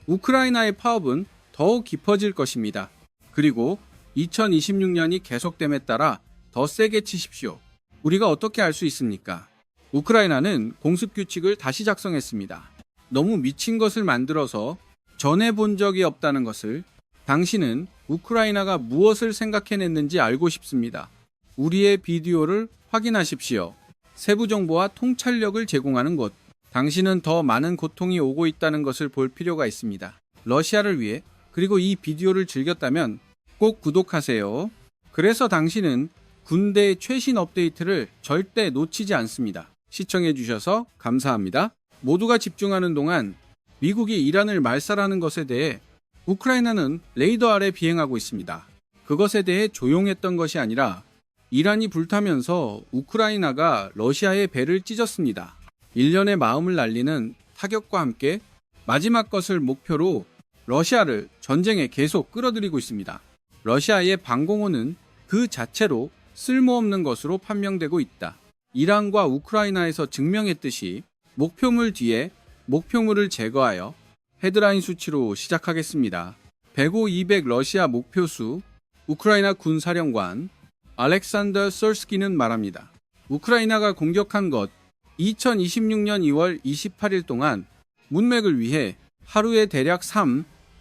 우크라이나의 파업은 더욱 깊어질 것입니다. 그리고 2026년이 계속됨에 따라 더 세게 치십시오. 우리가 어떻게 알 수 있습니까? 우크라이나는 공습규칙을 다시 작성했습니다. 너무 미친 것을 만들어서 전해 본 적이 없다는 것을. 당신은 우크라이나가 무엇을 생각해냈는지 알고 싶습니다. 우리의 비디오를 확인하십시오. 세부 정보와 통찰력을 제공하는 곳. 당신은 더 많은 고통이 오고 있다는 것을 볼 필요가 있습니다. 러시아를 위해, 그리고 이 비디오를 즐겼다면 꼭 구독하세요. 그래서 당신은 군대의 최신 업데이트를 절대 놓치지 않습니다. 시청해주셔서 감사합니다. 모두가 집중하는 동안 미국이 이란을 말살하는 것에 대해 우크라이나는 레이더 아래 비행하고 있습니다. 그것에 대해 조용했던 것이 아니라 이란이 불타면서 우크라이나가 러시아의 배를 찢었습니다. 일련의 마음을 날리는 타격과 함께 마지막 것을 목표로 러시아를 전쟁에 계속 끌어들이고 있습니다. 러시아의 방공호는 그 자체로 쓸모없는 것으로 판명되고 있다. 이란과 우크라이나에서 증명했듯이 목표물 뒤에 목표물을 제거하여 헤드라인 수치로 시작하겠습니다. 105, 200 러시아 목표수. 우크라이나 군사령관 알렉산더 설스키는 말합니다. 우크라이나가 공격한 것 2026년 2월 28일 동안 문맥을 위해 하루에 대략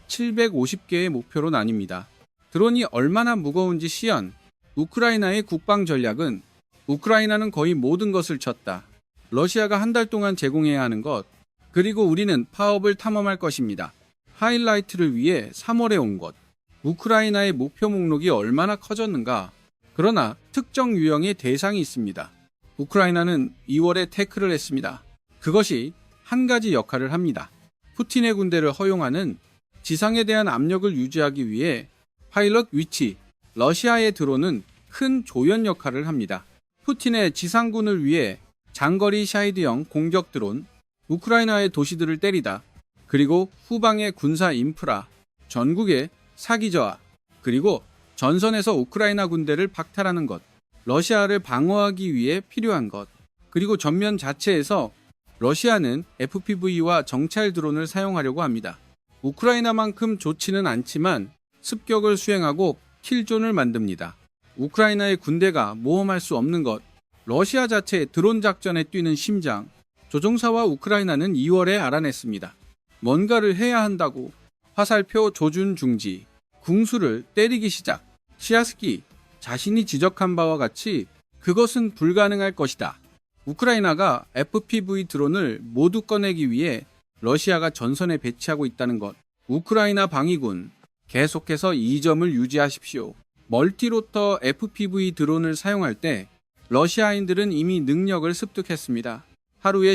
750개의 목표로 나뉩니다. 드론이 얼마나 무거운지 시연. 우크라이나의 국방 전략은 우크라이나는 거의 모든 것을 쳤다. 러시아가 한 달 동안 제공해야 하는 것. 그리고 우리는 파업을 탐험할 것입니다. 하이라이트를 위해 3월에 온 것. 우크라이나의 목표 목록이 얼마나 커졌는가. 그러나 특정 유형의 대상이 있습니다. 우크라이나는 2월에 태클을 했습니다. 그것이 한 가지 역할을 합니다. 푸틴의 군대를 허용하는 지상에 대한 압력을 유지하기 위해 파일럿 위치, 러시아의 드론은 큰 조연 역할을 합니다. 푸틴의 지상군을 위해 장거리 샤이드형 공격 드론, 우크라이나의 도시들을 때리다, 그리고 후방의 군사 인프라, 전국의 사기 저하, 그리고 전선에서 우크라이나 군대를 박탈하는 것, 러시아를 방어하기 위해 필요한 것, 그리고 전면 자체에서 러시아는 FPV와 정찰 드론을 사용하려고 합니다. 우크라이나만큼 좋지는 않지만 습격을 수행하고 킬존을 만듭니다. 우크라이나의 군대가 모험할 수 없는 것, 러시아 자체의 드론 작전에 뛰는 심장. 조종사와 우크라이나는 2월에 알아냈습니다. 뭔가를 해야 한다고. 화살표 조준 중지. 궁수를 때리기 시작. 시아스키 자신이 지적한 바와 같이 그것은 불가능할 것이다. 우크라이나가 FPV 드론을 모두 꺼내기 위해 러시아가 전선에 배치하고 있다는 것. 우크라이나 방위군 계속해서 이 점을 유지하십시오. 멀티로터 FPV 드론을 사용할 때 러시아인들은 이미 능력을 습득했습니다. 하루에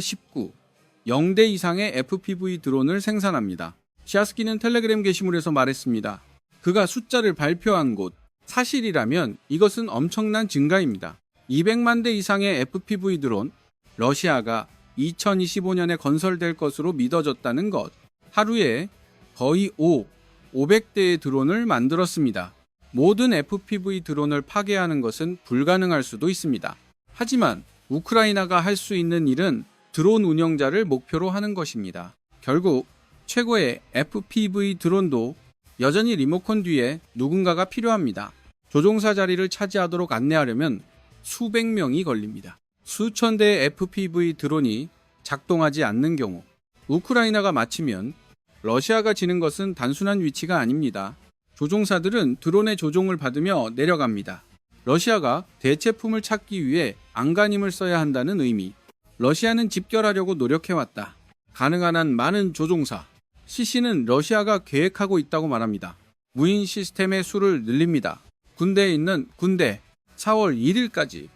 0대 이상의 FPV 드론을 생산합니다. 시아스키는 텔레그램 게시물에서 말했습니다. 그가 숫자를 발표한 곳, 사실이라면 이것은 엄청난 증가입니다. 200만 대 이상의 FPV 드론, 러시아가 2025년에 건설될 것으로 믿어졌다는 것. 하루에 거의 500대의 드론을 만들었습니다. 모든 FPV 드론을 파괴하는 것은 불가능할 수도 있습니다. 하지만 우크라이나가 할 수 있는 일은 드론 운영자를 목표로 하는 것입니다. 결국 최고의 FPV 드론도 여전히 리모컨 뒤에 누군가가 필요합니다. 조종사 자리를 차지하도록 안내하려면 수백 명이 걸립니다. 수천 대의 FPV 드론이 작동하지 않는 경우 우크라이나가 마치면 러시아가 지는 것은 단순한 위치가 아닙니다. 조종사들은 드론의 조종을 받으며 내려갑니다. 러시아가 대체품을 찾기 위해 안간힘을 써야 한다는 의미. 러시아는 집결하려고 노력해왔다. 가능한 한 많은 조종사. CC는 러시아가 계획하고 있다고 말합니다. 무인 시스템의 수를 늘립니다. 군대에 있는 군대 4월 1일까지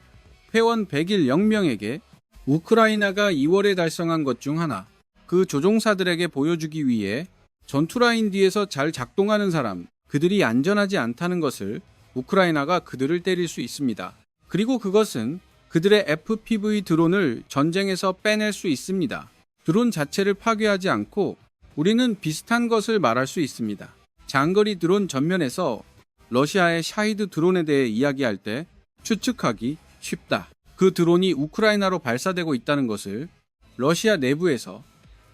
회원 100일 0명에게 우크라이나가 2월에 달성한 것 중 하나. 그 조종사들에게 보여주기 위해 전투라인 뒤에서 잘 작동하는 사람, 그들이 안전하지 않다는 것을 우크라이나가 그들을 때릴 수 있습니다. 그리고 그것은 그들의 FPV 드론을 전쟁에서 빼낼 수 있습니다. 드론 자체를 파괴하지 않고 우리는 비슷한 것을 말할 수 있습니다. 장거리 드론 전면에서 러시아의 샤히드 드론에 대해 이야기할 때 추측하기 쉽다. 그 드론이 우크라이나로 발사되고 있다는 것을 러시아 내부에서,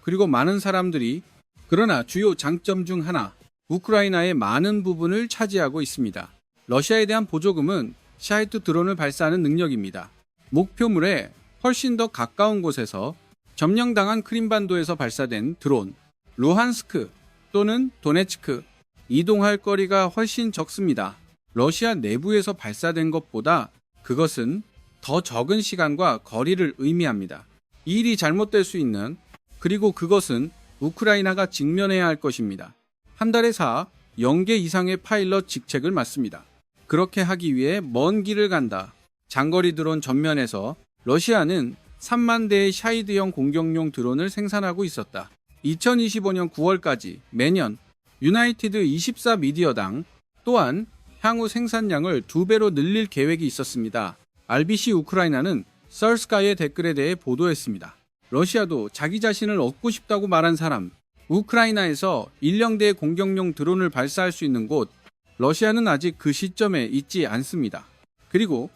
그리고 많은 사람들이 그러나 주요 장점 중 하나, 우크라이나의 많은 부분을 차지하고 있습니다. 러시아에 대한 보조금은 샤이트 드론을 발사하는 능력입니다. 목표물에 훨씬 더 가까운 곳에서 점령당한 크림반도에서 발사된 드론, 루한스크 또는 도네츠크, 이동할 거리가 훨씬 적습니다. 러시아 내부에서 발사된 것보다 그것은 더 적은 시간과 거리를 의미합니다. 이 일이 잘못될 수 있는, 그리고 그것은 우크라이나가 직면해야 할 것입니다. 한 달에 0개 이상의 파일럿 직책을 맡습니다. 그렇게 하기 위해 먼 길을 간다. 장거리 드론 전면에서 러시아는 3만 대의 샤이드형 공격용 드론을 생산하고 있었다. 2025년 9월까지 매년 유나이티드 24 미디어당 또한 향후 생산량을 2배로 늘릴 계획이 있었습니다. RBC 우크라이나는 썰스카이의 댓글에 대해 보도했습니다. 러시아도 자기 자신을 얻고 싶다고 말한 사람, 우크라이나에서 1령대의 공격용 드론을 발사할 수 있는 곳, 러시아는 아직 그 시점에 있지 않습니다. 그리고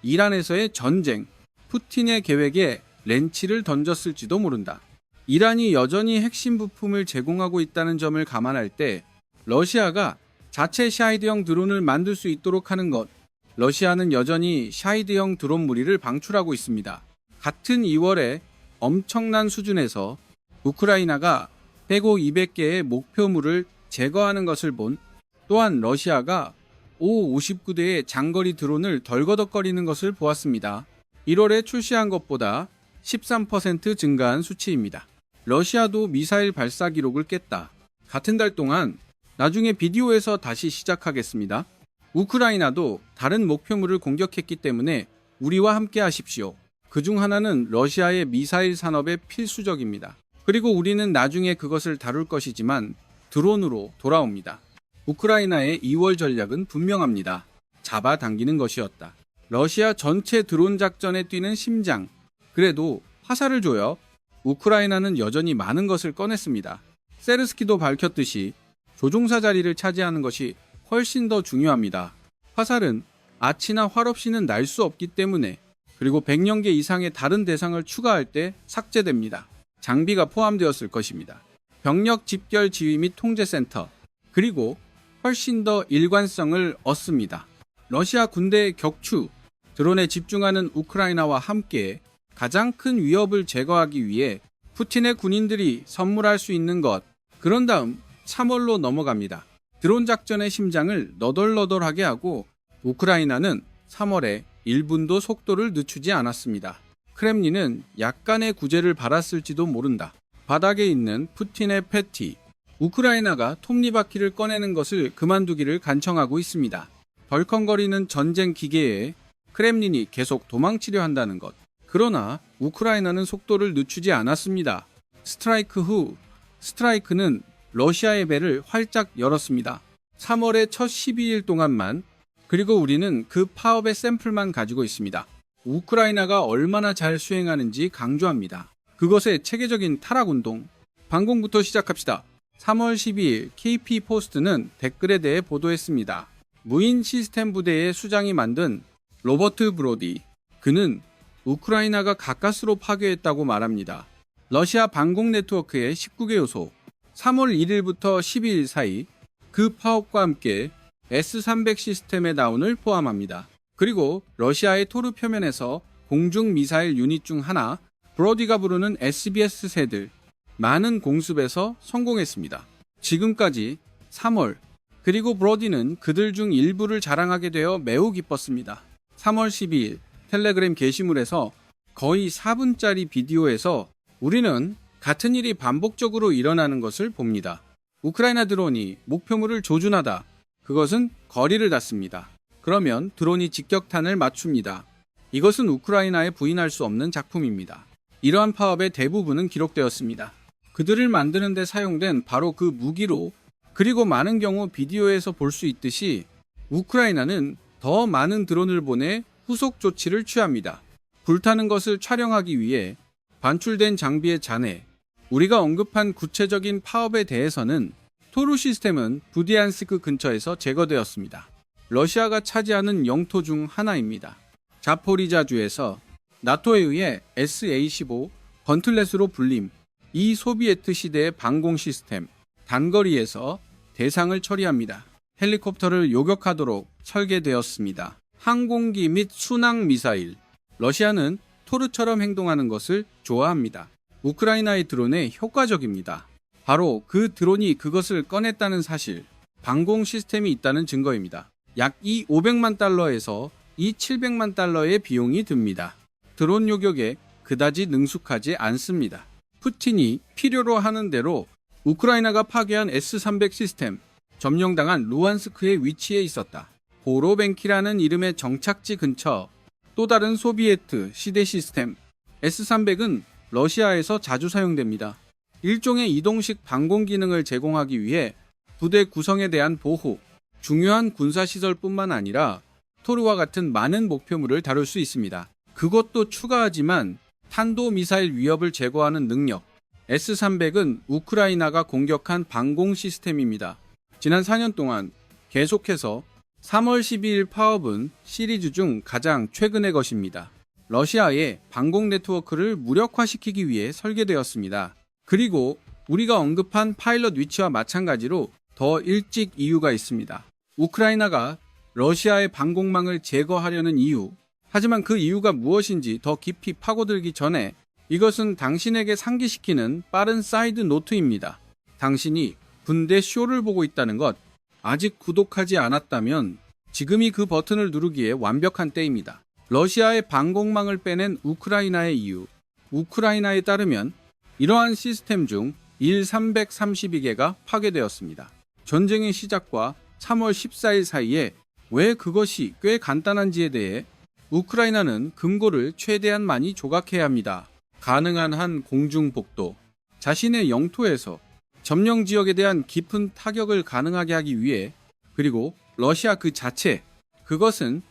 이란에서의 전쟁, 푸틴의 계획에 렌치를 던졌을지도 모른다. 이란이 여전히 핵심 부품을 제공하고 있다는 점을 감안할 때 러시아가 자체 샤이드형 드론을 만들 수 있도록 하는 것, 러시아는 여전히 샤이드형 드론 무리를 방출하고 있습니다. 같은 2월에 엄청난 수준에서 우크라이나가 해고 200개의 목표물을 제거하는 것을 본, 또한 러시아가 O-59대의 장거리 드론을 덜거덕거리는 것을 보았습니다. 1월에 출시한 것보다 13% 증가한 수치입니다. 러시아도 미사일 발사 기록을 깼다. 같은 달 동안 나중에 비디오에서 다시 시작하겠습니다. 우크라이나도 다른 목표물을 공격했기 때문에 우리와 함께 하십시오. 그중 하나는 러시아의 미사일 산업에 필수적입니다. 그리고 우리는 나중에 그것을 다룰 것이지만 드론으로 돌아옵니다. 우크라이나의 2월 전략은 분명합니다. 잡아당기는 것이었다. 러시아 전체 드론 작전에 뛰는 심장. 그래도 화살을 줘요. 우크라이나는 여전히 많은 것을 꺼냈습니다. 세르스키도 밝혔듯이 조종사 자리를 차지하는 것이 훨씬 더 중요합니다. 화살은 아치나 활 없이는 날 수 없기 때문에, 그리고 100년 개 이상의 다른 대상을 추가할 때 삭제됩니다. 장비가 포함되었을 것입니다. 병력 집결 지휘 및 통제센터, 그리고 훨씬 더 일관성을 얻습니다. 러시아 군대의 격추, 드론에 집중하는 우크라이나와 함께 가장 큰 위협을 제거하기 위해 푸틴의 군인들이 선물할 수 있는 것, 그런 다음 3월로 넘어갑니다. 드론 작전의 심장을 너덜너덜하게 하고 우크라이나는 3월에 1분도 속도를 늦추지 않았습니다. 크렘린은 약간의 구제를 받았을지도 모른다. 바닥에 있는 푸틴의 패티, 우크라이나가 톱니바퀴를 꺼내는 것을 그만두기를 간청하고 있습니다. 덜컹거리는 전쟁 기계에 크렘린이 계속 도망치려 한다는 것. 그러나 우크라이나는 속도를 늦추지 않았습니다. 스트라이크 후 스트라이크는 러시아의 배를 활짝 열었습니다. 3월의 첫 12일 동안만, 그리고 우리는 그 파업의 샘플만 가지고 있습니다. 우크라이나가 얼마나 잘 수행하는지 강조합니다. 그것의 체계적인 타락운동. 방공부터 시작합시다. 3월 12일 KP 포스트는 댓글에 대해 보도했습니다. 무인 시스템 부대의 수장이 만든 로버트 브로디. 그는 우크라이나가 가까스로 파괴했다고 말합니다. 러시아 방공 네트워크의 19개 요소. 3월 1일부터 12일 사이 그 파업과 함께 S-300 시스템의 다운을 포함합니다. 그리고 러시아의 토르 표면에서 공중 미사일 유닛 중 하나, 브로디가 부르는 SBS 새들, 많은 공습에서 성공했습니다. 지금까지 3월, 그리고 브로디는 그들 중 일부를 자랑하게 되어 매우 기뻤습니다. 3월 12일 텔레그램 게시물에서 거의 4분짜리 비디오에서 우리는 같은 일이 반복적으로 일어나는 것을 봅니다. 우크라이나 드론이 목표물을 조준하다. 그것은 거리를 닫습니다. 그러면 드론이 직격탄을 맞춥니다. 이것은 우크라이나에 부인할 수 없는 작품입니다. 이러한 파업의 대부분은 기록되었습니다. 그들을 만드는 데 사용된 바로 그 무기로, 그리고 많은 경우 비디오에서 볼 수 있듯이 우크라이나는 더 많은 드론을 보내 후속 조치를 취합니다. 불타는 것을 촬영하기 위해 반출된 장비의 잔해. 우리가 언급한 구체적인 파업에 대해서는 토르 시스템은 부디안스크 근처에서 제거되었습니다. 러시아가 차지하는 영토 중 하나입니다. 자포리자주에서 나토에 의해 SA-15 건틀렛으로 불림, 이 소비에트 시대의 방공 시스템, 단거리에서 대상을 처리합니다. 헬리콥터를 요격하도록 설계되었습니다. 항공기 및 순항 미사일. 러시아는 토르처럼 행동하는 것을 좋아합니다. 우크라이나의 드론에 효과적입니다. 바로 그 드론이 그것을 꺼냈다는 사실, 방공 시스템이 있다는 증거입니다. 약 이 500만 달러에서 이 700만 달러의 비용이 듭니다. 드론 요격에 그다지 능숙하지 않습니다. 푸틴이 필요로 하는 대로 우크라이나가 파괴한 S-300 시스템, 점령당한 루안스크에 위치해 있었다. 보로벤키라는 이름의 정착지 근처 또 다른 소비에트 시대 시스템 S-300은 러시아에서 자주 사용됩니다. 일종의 이동식 방공 기능을 제공하기 위해 부대 구성에 대한 보호, 중요한 군사시설뿐만 아니라 토르와 같은 많은 목표물을 다룰 수 있습니다. 그것도 추가하지만 탄도미사일 위협을 제거하는 능력, S-300은 우크라이나가 공격한 방공 시스템입니다. 지난 4년 동안 계속해서 3월 12일 파업은 시리즈 중 가장 최근의 것입니다. 러시아의 방공 네트워크를 무력화시키기 위해 설계되었습니다. 그리고 우리가 언급한 파일럿 위치와 마찬가지로 더 일찍 이유가 있습니다. 우크라이나가 러시아의 방공망을 제거하려는 이유, 하지만 그 이유가 무엇인지 더 깊이 파고들기 전에 이것은 당신에게 상기시키는 빠른 사이드 노트입니다. 당신이 군대 쇼를 보고 있다는 것, 아직 구독하지 않았다면 지금이 그 버튼을 누르기에 완벽한 때입니다. 러시아의 방공망을 빼낸 우크라이나의 이유. 우크라이나에 따르면 이러한 시스템 중 332개가 파괴되었습니다. 전쟁의 시작과 3월 14일 사이에 왜 그것이 꽤 간단한지에 대해 우크라이나는 금고를 최대한 많이 조각해야 합니다. 가능한 한 공중복도, 자신의 영토에서 점령 지역에 대한 깊은 타격을 가능하게 하기 위해, 그리고 러시아 그 자체, 그것은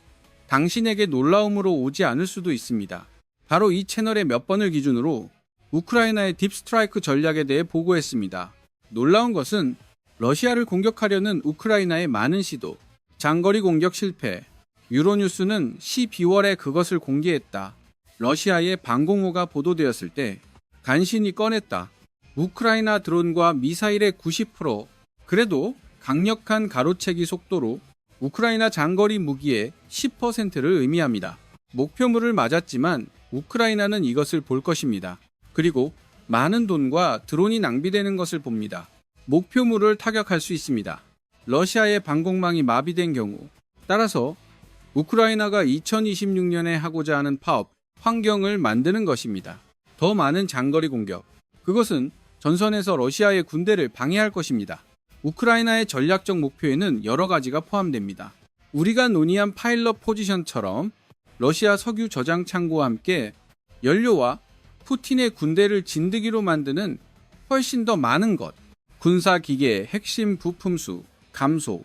당신에게 놀라움으로 오지 않을 수도 있습니다. 바로 이 채널의 몇 번을 기준으로 우크라이나의 딥스트라이크 전략에 대해 보고했습니다. 놀라운 것은 러시아를 공격하려는 우크라이나의 많은 시도, 장거리 공격 실패. 유로뉴스는 12월에 그것을 공개했다. 러시아의 방공호가 보도되었을 때 간신히 꺼냈다. 우크라이나 드론과 미사일의 90%, 그래도 강력한 가로채기 속도로 우크라이나 장거리 무기의 10%를 의미합니다. 목표물을 맞았지만 우크라이나는 이것을 볼 것입니다. 그리고 많은 돈과 드론이 낭비되는 것을 봅니다. 목표물을 타격할 수 있습니다. 러시아의 방공망이 마비된 경우, 따라서 우크라이나가 2026년에 하고자 하는 파업, 환경을 만드는 것입니다. 더 많은 장거리 공격, 그것은 전선에서 러시아의 군대를 방해할 것입니다. 우크라이나의 전략적 목표에는 여러 가지가 포함됩니다. 우리가 논의한 파일럿 포지션처럼 러시아 석유 저장 창고와 함께 연료와 푸틴의 군대를 진드기로 만드는 훨씬 더 많은 것, 군사기계 핵심 부품수 감소,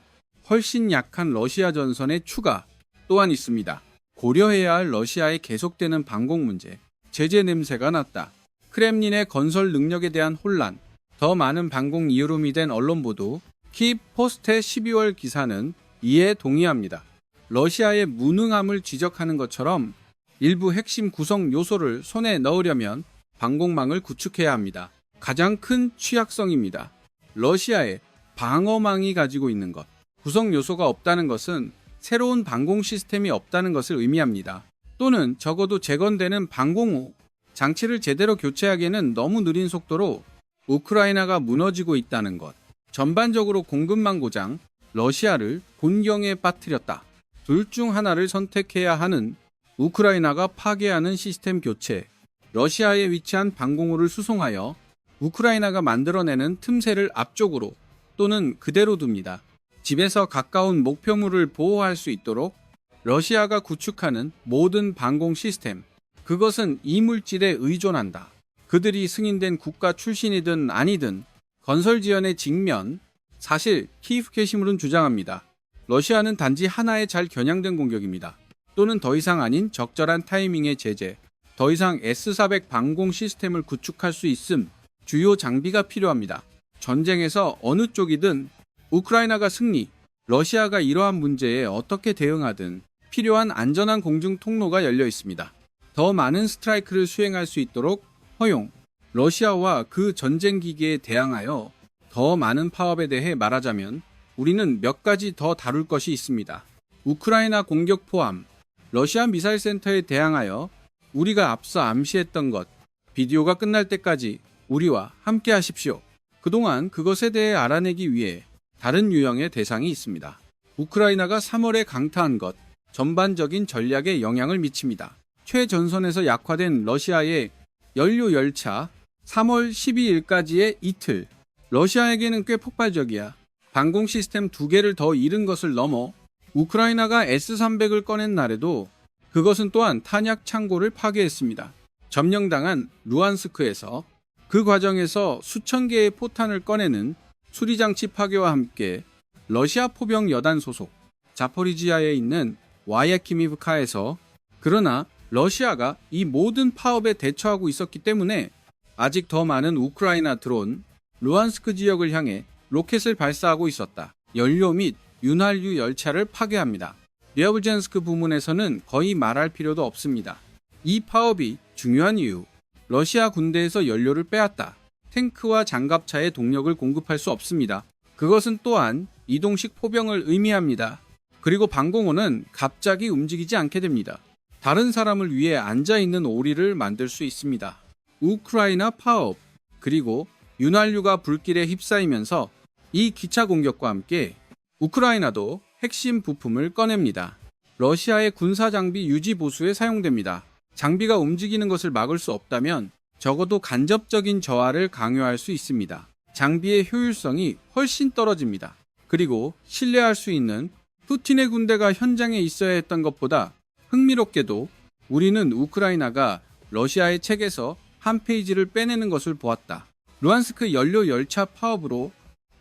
훨씬 약한 러시아 전선의 추가 또한 있습니다. 고려해야 할 러시아의 계속되는 방공 문제, 제재 냄새가 났다. 크렘린의 건설 능력에 대한 혼란, 더 많은 방공 이유로 미된 언론 보도, 키이브 포스트의 12월 기사는 이에 동의합니다. 러시아의 무능함을 지적하는 것처럼 일부 핵심 구성 요소를 손에 넣으려면 방공망을 구축해야 합니다. 가장 큰 취약성입니다. 러시아의 방어망이 가지고 있는 것. 구성 요소가 없다는 것은 새로운 방공 시스템이 없다는 것을 의미합니다. 또는 적어도 재건되는 방공호, 장치를 제대로 교체하기에는 너무 느린 속도로 우크라이나가 무너지고 있다는 것. 전반적으로 공급망 고장, 러시아를 곤경에 빠뜨렸다. 둘 중 하나를 선택해야 하는 우크라이나가 파괴하는 시스템 교체, 러시아에 위치한 방공호를 수송하여 우크라이나가 만들어내는 틈새를 앞쪽으로 또는 그대로 둡니다. 집에서 가까운 목표물을 보호할 수 있도록 러시아가 구축하는 모든 방공 시스템, 그것은 이물질에 의존한다. 그들이 승인된 국가 출신이든 아니든 건설 지연의 직면, 사실 키이프 게시물은 주장합니다. 러시아는 단지 하나의 잘 겨냥된 공격입니다. 또는 더 이상 아닌 적절한 타이밍의 제재, 더 이상 S-400 방공 시스템을 구축할 수 있음, 주요 장비가 필요합니다. 전쟁에서 어느 쪽이든 우크라이나가 승리, 러시아가 이러한 문제에 어떻게 대응하든 필요한 안전한 공중 통로가 열려 있습니다. 더 많은 스트라이크를 수행할 수 있도록 허용, 러시아와 그 전쟁 기계에 대항하여 더 더 많은 파업에 대해 말하자면 우리는 몇 가지 더 다룰 것이 있습니다. 우크라이나 공격 포함, 러시아 미사일 센터에 대항하여 우리가 앞서 암시했던 것, 비디오가 끝날 때까지 우리와 함께 하십시오. 그동안 그것에 대해 알아내기 위해 다른 유형의 대상이 있습니다. 우크라이나가 3월에 강타한 것, 전반적인 전략에 영향을 미칩니다. 최전선에서 약화된 러시아의 연료 열차, 3월 12일까지의 이틀, 러시아에게는 꽤 폭발적이야. 방공 시스템 2개를 더 잃은 것을 넘어 우크라이나가 S-300을 꺼낸 날에도 그것은 또한 탄약 창고를 파괴했습니다. 점령당한 루안스크에서 그 과정에서 수천 개의 포탄을 꺼내는 수리장치 파괴와 함께 러시아 포병 여단 소속 자포리지아에 있는 와야키미브카에서 그러나 러시아가 이 모든 파업에 대처하고 있었기 때문에 아직 더 많은 우크라이나 드론 루안스크 지역을 향해 로켓을 발사하고 있었다. 연료 및 윤활유 열차를 파괴합니다. 리아브젠스크 부문에서는 거의 말할 필요도 없습니다. 이 파업이 중요한 이유, 러시아 군대에서 연료를 빼앗다. 탱크와 장갑차에 동력을 공급할 수 없습니다. 그것은 또한 이동식 포병을 의미합니다. 그리고 방공호는 갑자기 움직이지 않게 됩니다. 다른 사람을 위해 앉아있는 오리를 만들 수 있습니다. 우크라이나 파업, 그리고 윤활유가 불길에 휩싸이면서 이 기차 공격과 함께 우크라이나도 핵심 부품을 꺼냅니다. 러시아의 군사 장비 유지 보수에 사용됩니다. 장비가 움직이는 것을 막을 수 없다면 적어도 간접적인 저하를 강요할 수 있습니다. 장비의 효율성이 훨씬 떨어집니다. 그리고 신뢰할 수 있는 푸틴의 군대가 현장에 있어야 했던 것보다 흥미롭게도 우리는 우크라이나가 러시아의 책에서 한 페이지를 빼내는 것을 보았다. 루안스크 연료 열차 파업으로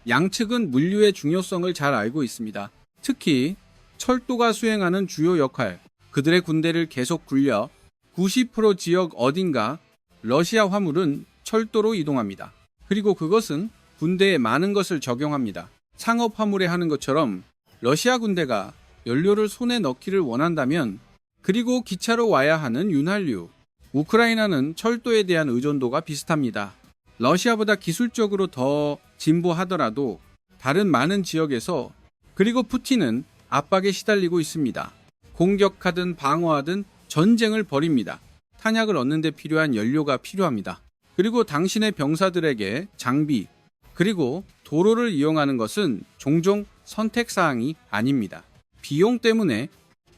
양측은 물류의 중요성을 잘 알고 있습니다. 특히 철도가 수행하는 주요 역할, 그들의 군대를 계속 굴려 90% 지역 어딘가 러시아 화물은 철도로 이동합니다. 그리고 그것은 군대에 많은 것을 적용합니다. 상업 화물에 하는 것처럼 러시아 군대가 연료를 손에 넣기를 원한다면 그리고 기차로 와야 하는 윤활유, 우크라이나는 철도에 대한 의존도가 비슷합니다. 러시아보다 기술적으로 더 진보하더라도 다른 많은 지역에서 그리고 푸틴은 압박에 시달리고 있습니다. 공격하든 방어하든 전쟁을 벌입니다. 탄약을 얻는 데 필요한 연료가 필요합니다. 그리고 당신의 병사들에게 장비, 그리고 도로를 이용하는 것은 종종 선택사항이 아닙니다. 비용 때문에,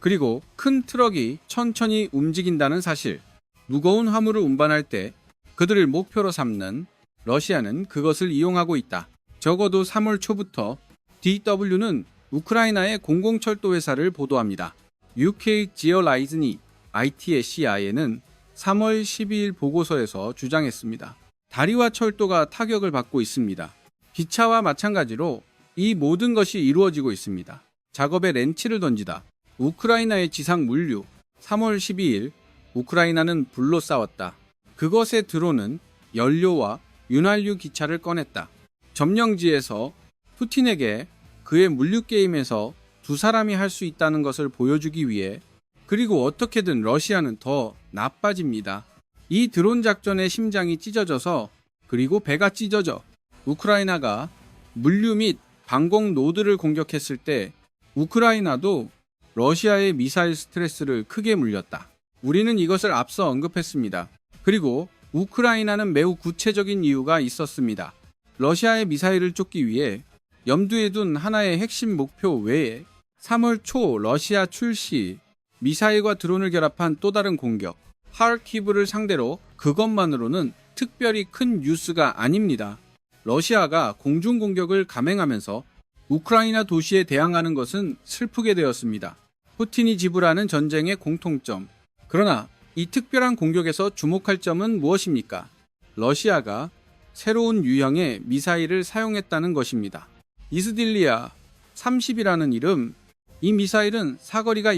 그리고 큰 트럭이 천천히 움직인다는 사실, 무거운 화물을 운반할 때 그들을 목표로 삼는 러시아는 그것을 이용하고 있다. 적어도 3월 초부터 DW는 우크라이나의 공공철도 회사를 보도합니다. UK 지어라이즈니 ITSCI에는 3월 12일 보고서에서 주장했습니다. 다리와 철도가 타격을 받고 있습니다. 기차와 마찬가지로 이 모든 것이 이루어지고 있습니다. 작업에 렌치를 던지다. 우크라이나의 지상 물류. 3월 12일 우크라이나는 불로 싸웠다. 그것에 드론은 연료와 윤활유 기차를 꺼냈다. 점령지에서 푸틴에게 그의 물류 게임에서 두 사람이 할 수 있다는 것을 보여주기 위해, 그리고 어떻게든 러시아는 더 나빠집니다. 이 드론 작전의 심장이 찢어져서, 그리고 배가 찢어져 우크라이나가 물류 및 방공 노드를 공격했을 때 우크라이나도 러시아의 미사일 스트레스를 크게 물렸다. 우리는 이것을 앞서 언급했습니다. 그리고 우크라이나는 매우 구체적인 이유가 있었습니다. 러시아의 미사일을 쫓기 위해 염두에 둔 하나의 핵심 목표 외에 3월 초 러시아 출시, 미사일과 드론을 결합한 또 다른 공격, 하르키브를 상대로 그것만으로는 특별히 큰 뉴스가 아닙니다. 러시아가 공중공격을 감행하면서 우크라이나 도시에 대항하는 것은 슬프게 되었습니다. 푸틴이 지불하는 전쟁의 공통점. 그러나 이 특별한 공격에서 주목할 점은 무엇입니까? 러시아가 새로운 유형의 미사일을 사용했다는 것입니다. 이스딜리아 30이라는 이름, 이 미사일은 사거리가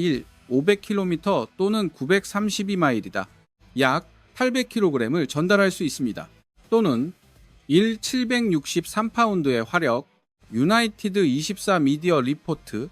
500km 또는 932마일이다. 약 800kg을 전달할 수 있습니다. 또는 763파운드의 화력. 유나이티드 24 미디어 리포트,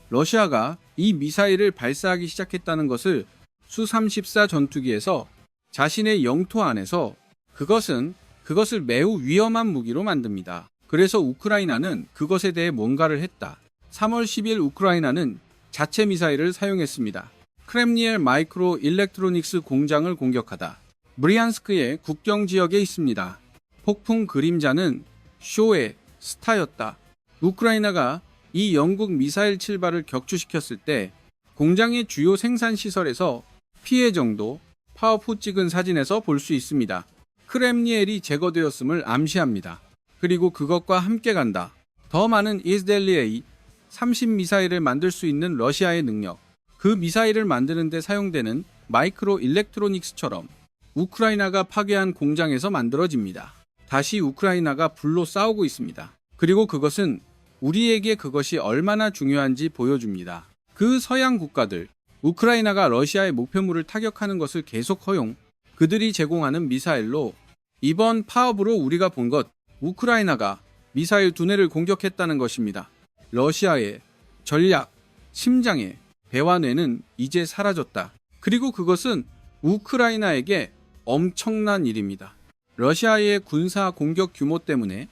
러시아가 이 미사일을 발사하기 시작했다는 것을 수-34 전투기에서 자신의 영토 안에서 그것을 매우 위험한 무기로 만듭니다. 그래서 우크라이나는 그것에 대해 뭔가를 했다. 3월 10일 우크라이나는 자체 미사일을 사용했습니다. 크렘니엘 마이크로 일렉트로닉스 공장을 공격하다. 브리안스크의 국경 지역에 있습니다. 폭풍 그림자는 쇼의 스타였다. 우크라이나가 이 영국 미사일 7발을 격추시켰을 때 공장의 주요 생산 시설에서 피해 정도 파워포 찍은 사진에서 볼 수 있습니다. 크렘니엘이 제거되었음을 암시합니다. 그리고 그것과 함께 간다. 더 많은 이즈델리에이 30미사일을 만들 수 있는 러시아의 능력. 그 미사일을 만드는 데 사용되는 마이크로 일렉트로닉스처럼 우크라이나가 파괴한 공장에서 만들어집니다. 다시 우크라이나가 불로 싸우고 있습니다. 그리고 그것은 우리에게 그것이 얼마나 중요한지 보여줍니다. 그 서양 국가들, 우크라이나가 러시아의 목표물을 타격하는 것을 계속 허용, 그들이 제공하는 미사일로 이번 파업으로 우리가 본 것, 우크라이나가 미사일 2대를 공격했다는 것입니다. 러시아의 전략, 심장의 배와뇌는 이제 사라졌다. 그리고 그것은 우크라이나에게 엄청난 일입니다. 러시아의 군사 공격 규모 때문에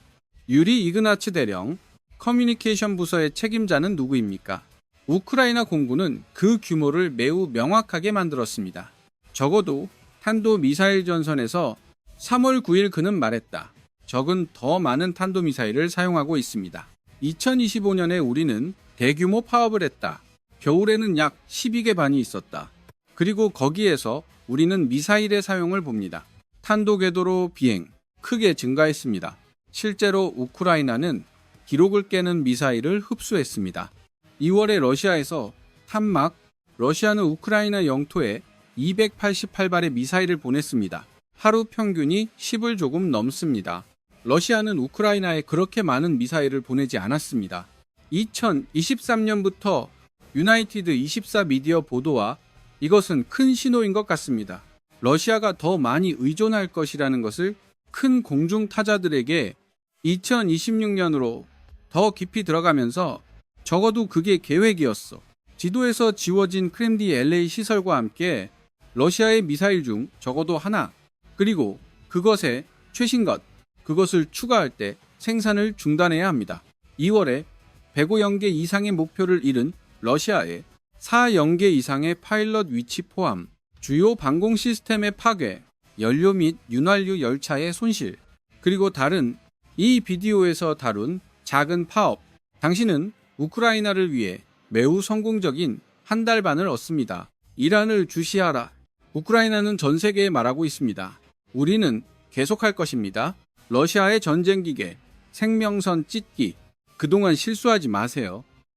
유리 이그나츠 대령 커뮤니케이션 부서의 책임자는 누구입니까? 우크라이나 공군은 그 규모를 매우 명확하게 만들었습니다. 적어도 탄도미사일 전선에서 3월 9일 그는 말했다. 적은 더 많은 탄도미사일을 사용하고 있습니다. 2025년에 우리는 대규모 파업을 했다. 겨울에는 약 12개 반이 있었다. 그리고 거기에서 우리는 미사일의 사용을 봅니다. 탄도 궤도로 비행, 크게 증가했습니다. 실제로 우크라이나는 기록을 깨는 미사일을 흡수했습니다. 2월에 러시아에서 탄막, 러시아는 우크라이나 영토에 288발의 미사일을 보냈습니다. 하루 평균이 10을 조금 넘습니다. 러시아는 우크라이나에 그렇게 많은 미사일을 보내지 않았습니다. 2023년부터 유나이티드 24 미디어 보도와 이것은 큰 신호인 것 같습니다. 러시아가 더 많이 의존할 것이라는 것을 큰 공중 타자들에게 2026년으로 더 깊이 들어가면서 적어도 그게 계획이었어. 지도에서 지워진 크렘디 LA 시설과 함께 러시아의 미사일 중 적어도 하나, 그리고 그것의 최신 것, 그것을 추가할 때 생산을 중단해야 합니다. 2월에 105연계 이상의 목표를 잃은 러시아의 4연계 이상의 파일럿 위치 포함, 주요 방공 시스템의 파괴, 연료 및 윤활유 열차의 손실, 그리고 다른 이 비디오에서 다룬 작은 파업. 당신은 우크라이나를 위해 매우 성공적인 한 달 반을 얻습니다. 이란을 주시하라. 우크라이나는 전 세계에 말하고 있습니다. 우리는 계속할 것입니다. 러시아의 전쟁 기계, 생명선 찢기. 그동안 실수하지 마세요.